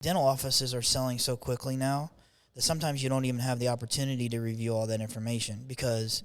Dental offices are selling so quickly now that sometimes you don't even have the opportunity to review all that information because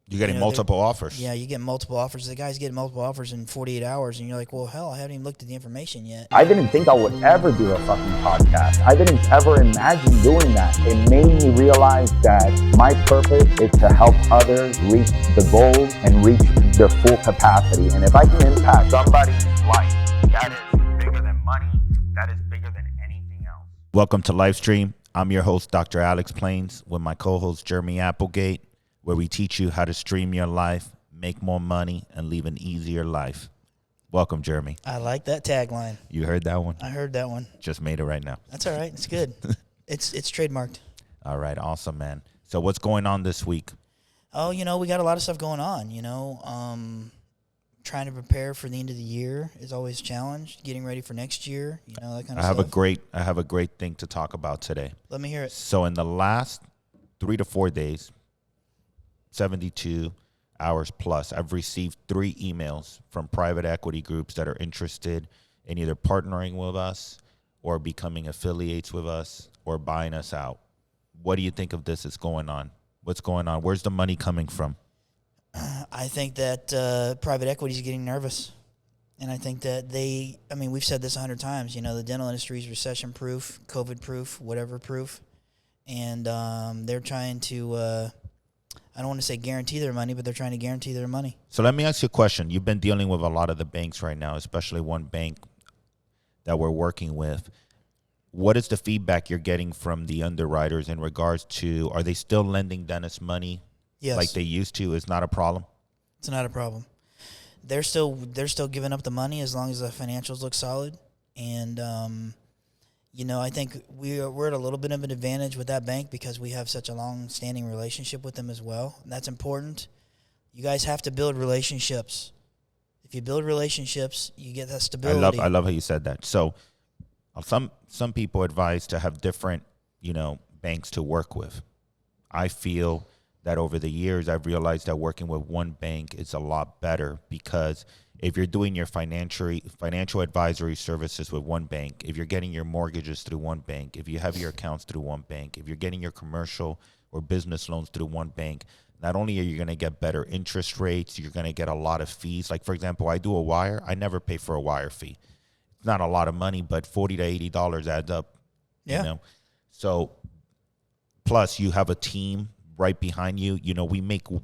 You're getting multiple offers. Yeah, you get multiple offers. The guy's getting multiple offers in 48 hours, and you're like, well, hell, I haven't even looked at the information yet. I didn't think I would ever do a fucking podcast. I didn't ever imagine doing that. It made me realize that my purpose is to help others reach the goals and reach their full capacity. And if I can impact somebody's life, that is bigger than money. That is bigger than anything else. Welcome to Livestream. I'm your host, Dr. Alex Plains, with my co-host, Jeremy Applegate, where we teach you how to stream your life, make more money, and live an easier life. Welcome, Jeremy. I like that tagline. You heard that one? I heard that one. Just made it right now. That's all right. It's good. It's trademarked. All right. Awesome, man. So what's going on this week? Oh, we got a lot of stuff going on, trying to prepare for the end of the year is always a challenge. Getting ready for next year, that kind of stuff. I have a great thing to talk about today. Let me hear it. So in the last 3 to 4 days, 72 hours plus, I've received 3 emails from private equity groups that are interested in either partnering with us or becoming affiliates with us or buying us out. What do you think of this is going on? What's going on? Where's the money coming from? I think that private equity is getting nervous. And I think that we've said this 100 times, the dental industry is recession-proof, COVID-proof, whatever-proof. And they're trying to, I don't want to say guarantee their money, but they're trying to guarantee their money. So let me ask you a question. You've been dealing with a lot of the banks right now, especially one bank that we're working with. What is the feedback you're getting from the underwriters in regards to, are they still lending dentists money? Yes. Like they used to? Is not a problem? It's not a problem. They're still giving up the money as long as the financials look solid. And, I think we're at a little bit of an advantage with that bank because we have such a long-standing relationship with them as well. And that's important. You guys have to build relationships. If you build relationships, you get that stability. I love how you said that. So some people advise to have different, banks to work with. I feel that over the years, I've realized that working with one bank is a lot better because if you're doing your financial advisory services with one bank, if you're getting your mortgages through one bank, if you have your accounts through one bank, if you're getting your commercial or business loans through one bank, not only are you going to get better interest rates, you're going to get a lot of fees. Like, for example, I do a wire. I never pay for a wire fee. It's not a lot of money, but $40 to $80 adds up. Yeah. So plus you have a team right behind you.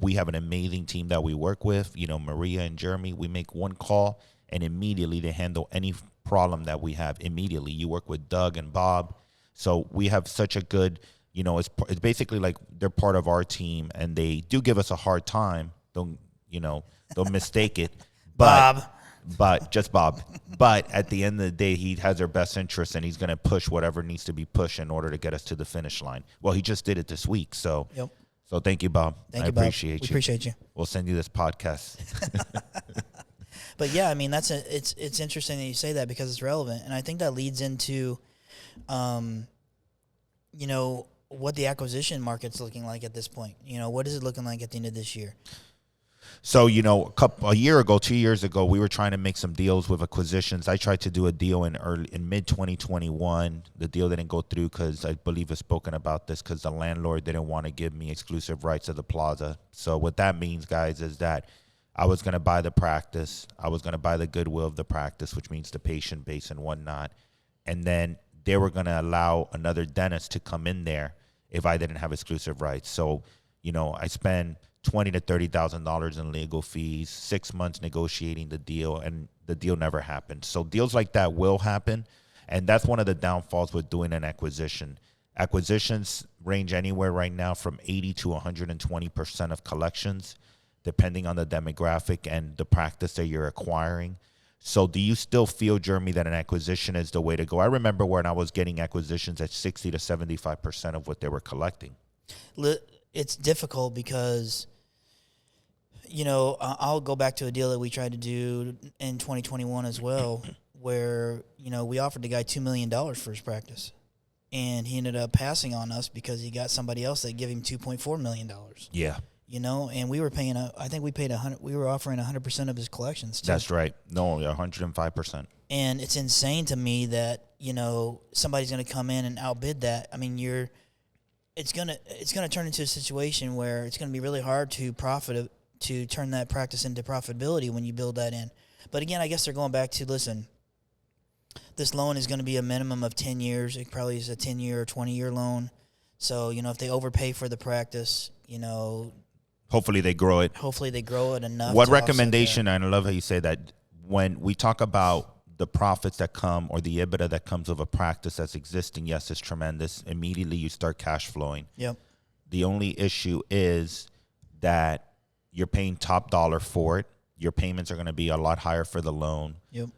We have an amazing team that we work with, Maria and Jeremy. We make one call and immediately they handle any problem that we have immediately. You work with Doug and Bob. So we have such a good, it's basically like they're part of our team and they do give us a hard time. Don't mistake it. But just Bob. But at the end of the day, he has our best interest and he's going to push whatever needs to be pushed in order to get us to the finish line. Well, he just did it this week. So, Yep. So thank you, Bob. Thank I you, Bob. appreciate you. We appreciate you. We'll send you this podcast. But yeah, it's interesting that you say that because it's relevant. And I think that leads into, what the acquisition market's looking like at this point. What is it looking like at the end of this year? So, a year ago, 2 years ago, we were trying to make some deals with acquisitions. I tried to do a deal in mid-2021. The deal didn't go through because I believe I've spoken about this because the landlord didn't want to give me exclusive rights to the plaza. So what that means, guys, is that I was going to buy the practice. I was going to buy the goodwill of the practice, which means the patient base and whatnot. And then they were going to allow another dentist to come in there if I didn't have exclusive rights. So, I spent $20,000 to $30,000 in legal fees, 6 months negotiating the deal, and the deal never happened. So deals like that will happen, and that's one of the downfalls with doing an acquisition. Acquisitions range anywhere right now from 80 to 120% of collections, depending on the demographic and the practice that you're acquiring. So do you still feel, Jeremy, that an acquisition is the way to go? I remember when I was getting acquisitions at 60 to 75% of what they were collecting. It's difficult because I'll go back to a deal that we tried to do in 2021 as well, where, we offered the guy $2 million for his practice. And he ended up passing on us because he got somebody else that gave him $2.4 million. Yeah. And we were paying, I think we paid we were offering 100% of his collections too. That's right. No, 105%. And it's insane to me that, somebody's going to come in and outbid that. I mean, it's going to turn into a situation where it's going to be really hard to turn that practice into profitability when you build that in. But again, I guess they're going back to, listen, this loan is going to be a minimum of 10 years. It probably is a 10-year or 20-year loan. So, if they overpay for the practice, hopefully they grow it. Hopefully they grow it enough. What recommendation, and I love how you say that, when we talk about the profits that come or the EBITDA that comes of a practice that's existing, yes, it's tremendous. Immediately you start cash flowing. Yep. The only issue is that you're paying top dollar for it. Your payments are going to be a lot higher for the loan. Yep.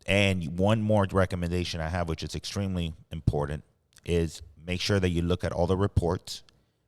And one more recommendation I have, which is extremely important, is make sure that you look at all the reports.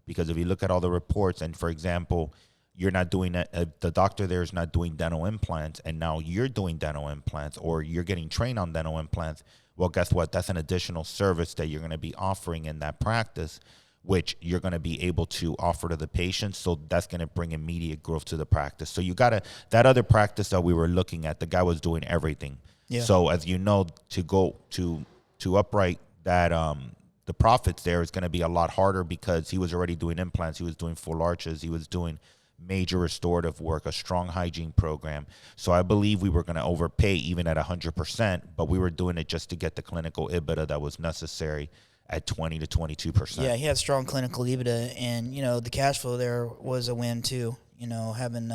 Because if you look at all the reports, and for example, you're not doing that, the doctor there is not doing dental implants, and now you're doing dental implants, or you're getting trained on dental implants, well, guess what? That's an additional service that you're going to be offering in that practice, which you're going to be able to offer to the patients. So that's going to bring immediate growth to the practice. So you got to, that other practice that we were looking at, the guy was doing everything. Yeah. So as you know, to go to upright that, the profits there is going to be a lot harder because he was already doing implants. He was doing full arches. He was doing major restorative work, a strong hygiene program. So I believe we were going to overpay even at 100%, but we were doing it just to get the clinical EBITDA that was necessary at 20 to 22%. Yeah, he had strong clinical EBITDA, and, the cash flow there was a win too. Having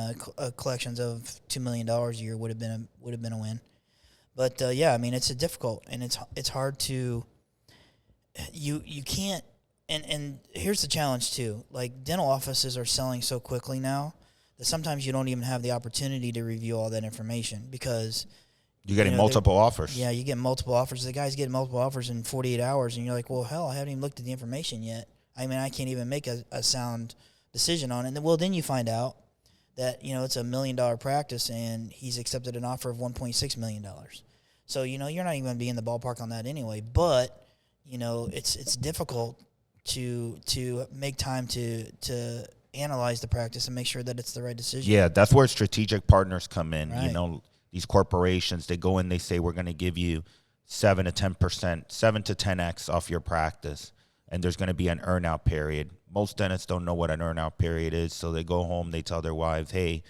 collections of $2 million a year would have been a win. But yeah, I mean, it's difficult, and it's hard to, you can't. And here's the challenge too. Like, dental offices are selling so quickly now that sometimes you don't even have the opportunity to review all that information because you're getting multiple offers. Yeah, you get multiple offers. The guy's getting multiple offers in 48 hours, and you're like, well, hell, I haven't even looked at the information yet. I mean, I can't even make a sound decision on it. And then you find out that, it's $1 million practice, and he's accepted an offer of $1.6 million. So, you're not even going to be in the ballpark on that anyway. But, it's difficult to make time to analyze the practice and make sure that it's the right decision. Yeah, that's where strategic partners come in. Right. These corporations, they go in, they say, we're going to give you 7 to 10%, 7 to 10x off your practice, and there's going to be an earn-out period. Most dentists don't know what an earn-out period is, so they go home, they tell their wives, hey,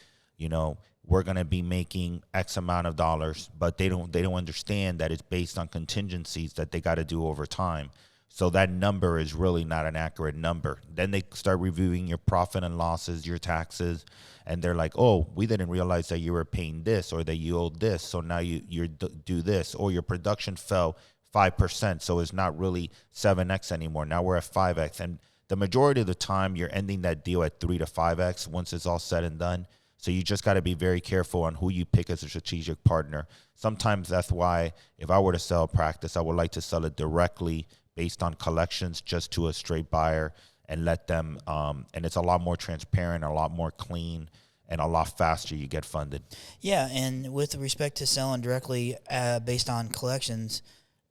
we're going to be making X amount of dollars, but they don't understand that it's based on contingencies that they got to do over time. So that number is really not an accurate number. Then they start reviewing your profit and losses, your taxes, and they're like, oh, we didn't realize that you were paying this or that you owed this, so now you do this. Or your production fell 5%, so it's not really 7x anymore. Now we're at 5x. And the majority of the time, you're ending that deal at 3 to 5x once it's all said and done. So you just got to be very careful on who you pick as a strategic partner. Sometimes that's why if I were to sell a practice, I would like to sell it directly based on collections just to a straight buyer and let them, and it's a lot more transparent, a lot more clean, and a lot faster you get funded. Yeah, and with respect to selling directly based on collections,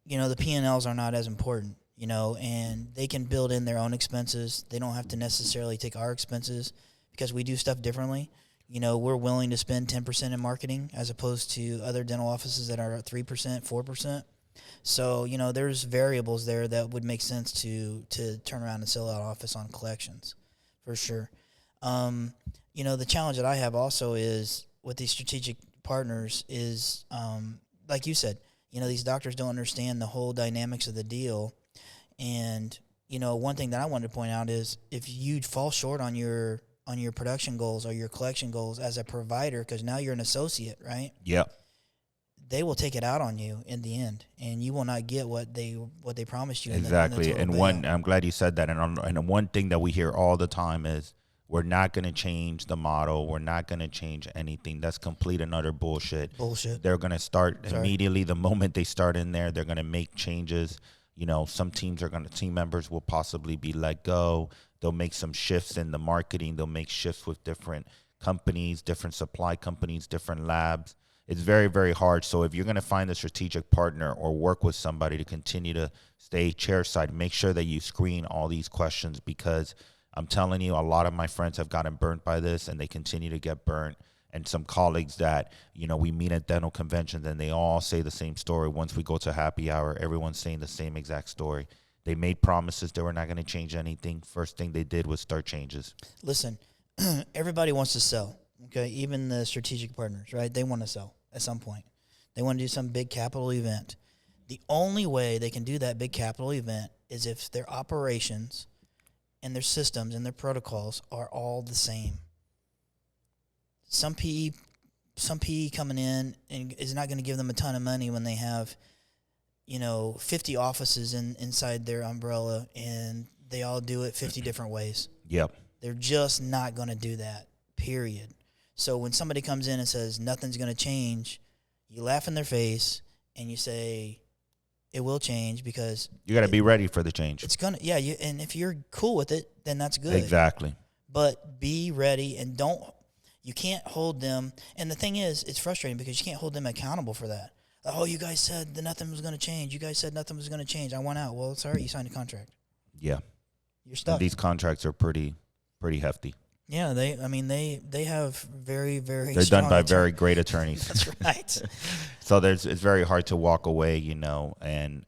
the P&Ls are not as important, and they can build in their own expenses. They don't have to necessarily take our expenses because we do stuff differently. We're willing to spend 10% in marketing as opposed to other dental offices that are at 3%, 4%. So, there's variables there that would make sense to turn around and sell out office on collections, for sure. The challenge that I have also is with these strategic partners is, like you said, these doctors don't understand the whole dynamics of the deal. And, one thing that I wanted to point out is if you fall short on your production goals or your collection goals as a provider, because now you're an associate, right? Yeah. They will take it out on you in the end, and you will not get what they promised you. Exactly. I'm glad you said that. And one thing that we hear all the time is we're not going to change the model. We're not going to change anything. That's complete and utter bullshit. They're going to start immediately. The moment they start in there, they're going to make changes. Some team members will possibly be let go. They'll make some shifts in the marketing. They'll make shifts with different companies, different supply companies, different labs. It's very, very hard. So if you're going to find a strategic partner or work with somebody to continue to stay chairside, make sure that you screen all these questions, because I'm telling you, a lot of my friends have gotten burnt by this and they continue to get burnt. and some colleagues that, we meet at dental conventions and they all say the same story. Once we go to happy hour, everyone's saying the same exact story. They made promises they were not going to change anything. First thing they did was start changes. Listen, everybody wants to sell, okay? Even the strategic partners, right? They want to sell at some point. They want to do some big capital event. The only way they can do that big capital event is if their operations and their systems and their protocols are all the same. Some PE coming in and is not going to give them a ton of money when they have, 50 offices inside their umbrella and they all do it 50 different ways. Yep. They're just not going to do that, period. So when somebody comes in and says nothing's going to change, you laugh in their face and you say it will change because you got to be ready for the change. It's going to, yeah. And if you're cool with it, then that's good. Exactly. But be ready and you can't hold them. And the thing is, it's frustrating because you can't hold them accountable for that. Oh, you guys said that nothing was going to change. You guys said nothing was going to change. I want out. Well, it's all right. You signed a contract. Yeah. You're stuck. And these contracts are pretty hefty. Yeah, they have very, very They're done by very great attorneys. That's right. So it's very hard to walk away, and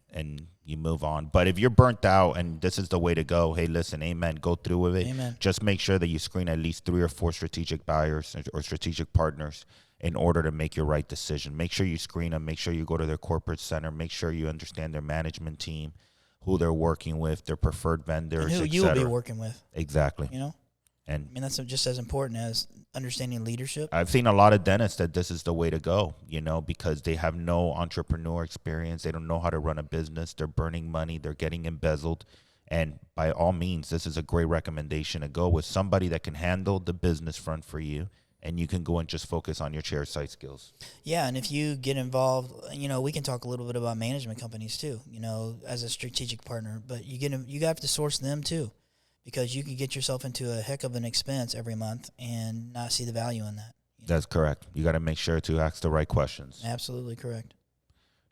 you move on. But if you're burnt out and this is the way to go, hey, listen, amen, go through with it. Amen. Just make sure that you screen at least 3 or 4 strategic buyers or strategic partners in order to make your right decision. Make sure you screen them. Make sure you go to their corporate center. Make sure you understand their management team, who they're working with, their preferred vendors, and who et you will cetera. be working with. Exactly. And I mean, that's just as important as understanding leadership. I've seen a lot of dentists that this is the way to go, because they have no entrepreneur experience. They don't know how to run a business. They're burning money. They're getting embezzled. And by all means, this is a great recommendation to go with somebody that can handle the business front for you, and you can go and just focus on your chair side skills. Yeah, and if you get involved, we can talk a little bit about management companies too, as a strategic partner. But you have to source them too, because you can get yourself into a heck of an expense every month and not see the value in that. That's correct. You got to make sure to ask the right questions. Absolutely correct.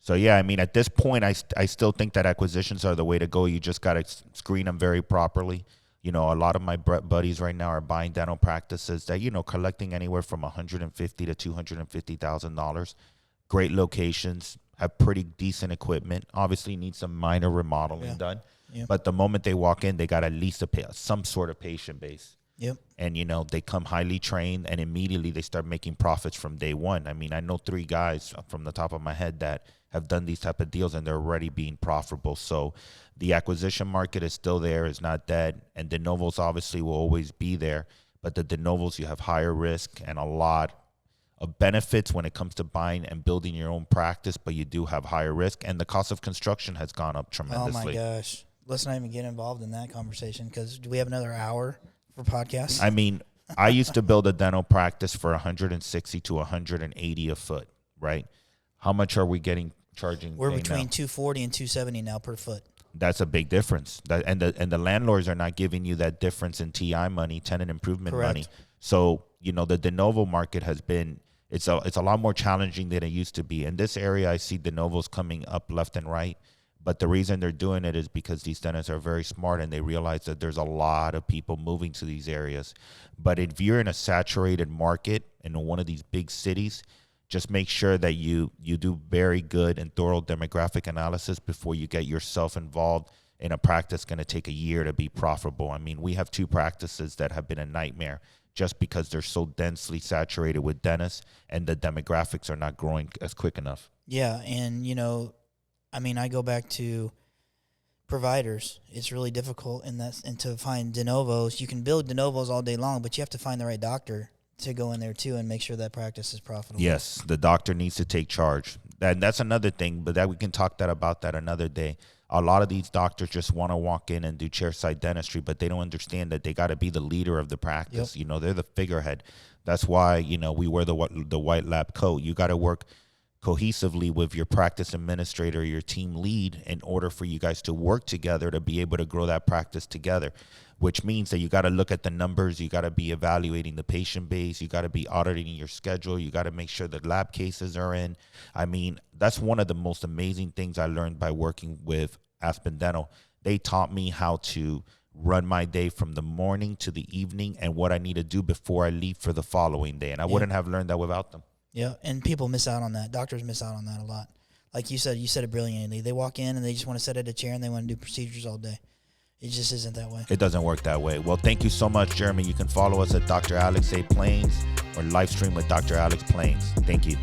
So, yeah, I mean, at this point, I still think that acquisitions are the way to go. You just got to screen them very properly. A lot of my buddies right now are buying dental practices that, collecting anywhere from $150,000 to $250,000. Great locations, have pretty decent equipment. Obviously, need some minor remodeling done. Yeah. But the moment they walk in, they got at least some sort of patient base. Yep. And, they come highly trained, and immediately they start making profits from day one. I mean, I know 3 guys from the top of my head that have done these type of deals, and they're already being profitable. So the acquisition market is still there, is not dead. And de novos obviously will always be there. But the de novos, you have higher risk and a lot of benefits when it comes to buying and building your own practice, but you do have higher risk. And the cost of construction has gone up tremendously. Oh, my gosh. Let's not even get involved in that conversation, because do we have another hour for podcasts? I mean, I used to build a dental practice for $160 to $180 a foot, right? How much are we charging? We're between now? $240 and $270 now per foot. That's a big difference. And the landlords are not giving you that difference in TI money, tenant improvement money. So, the de novo market has been, it's a lot more challenging than it used to be. In this area, I see de novos coming up left and right. But the reason they're doing it is because these dentists are very smart and they realize that there's a lot of people moving to these areas. But if you're in a saturated market in one of these big cities, just make sure that you do very good and thorough demographic analysis before you get yourself involved in a practice going to take a year to be profitable. I mean, we have 2 practices that have been a nightmare just because they're so densely saturated with dentists and the demographics are not growing as quick enough. Yeah, and, I go back to providers. It's really difficult and to find de novos. You can build de novos all day long, but you have to find the right doctor to go in there too and make sure that practice is profitable. Yes, the doctor needs to take charge. And that's another thing, but that we can talk about that another day. A lot of these doctors just want to walk in and do chairside dentistry, but they don't understand that they got to be the leader of the practice. Yep. They're the figurehead. That's why, we wear the white lab coat. You got to work cohesively with your practice administrator, your team lead, in order for you guys to work together to be able to grow that practice together, which means that you got to look at the numbers. You got to be evaluating the patient base. You got to be auditing your schedule. You got to make sure that lab cases are in. I mean, that's one of the most amazing things I learned by working with Aspen Dental. They taught me how to run my day from the morning to the evening and what I need to do before I leave for the following day. And I wouldn't have learned that without them. Yeah, and people miss out on that. Doctors miss out on that a lot. Like you said it brilliantly. They walk in and they just want to sit at a chair and they want to do procedures all day. It just isn't that way. It doesn't work that way. Well, thank you so much, Jeremy. You can follow us at Dr. Alex A. Plains or live stream with Dr. Alex Plains. Thank you.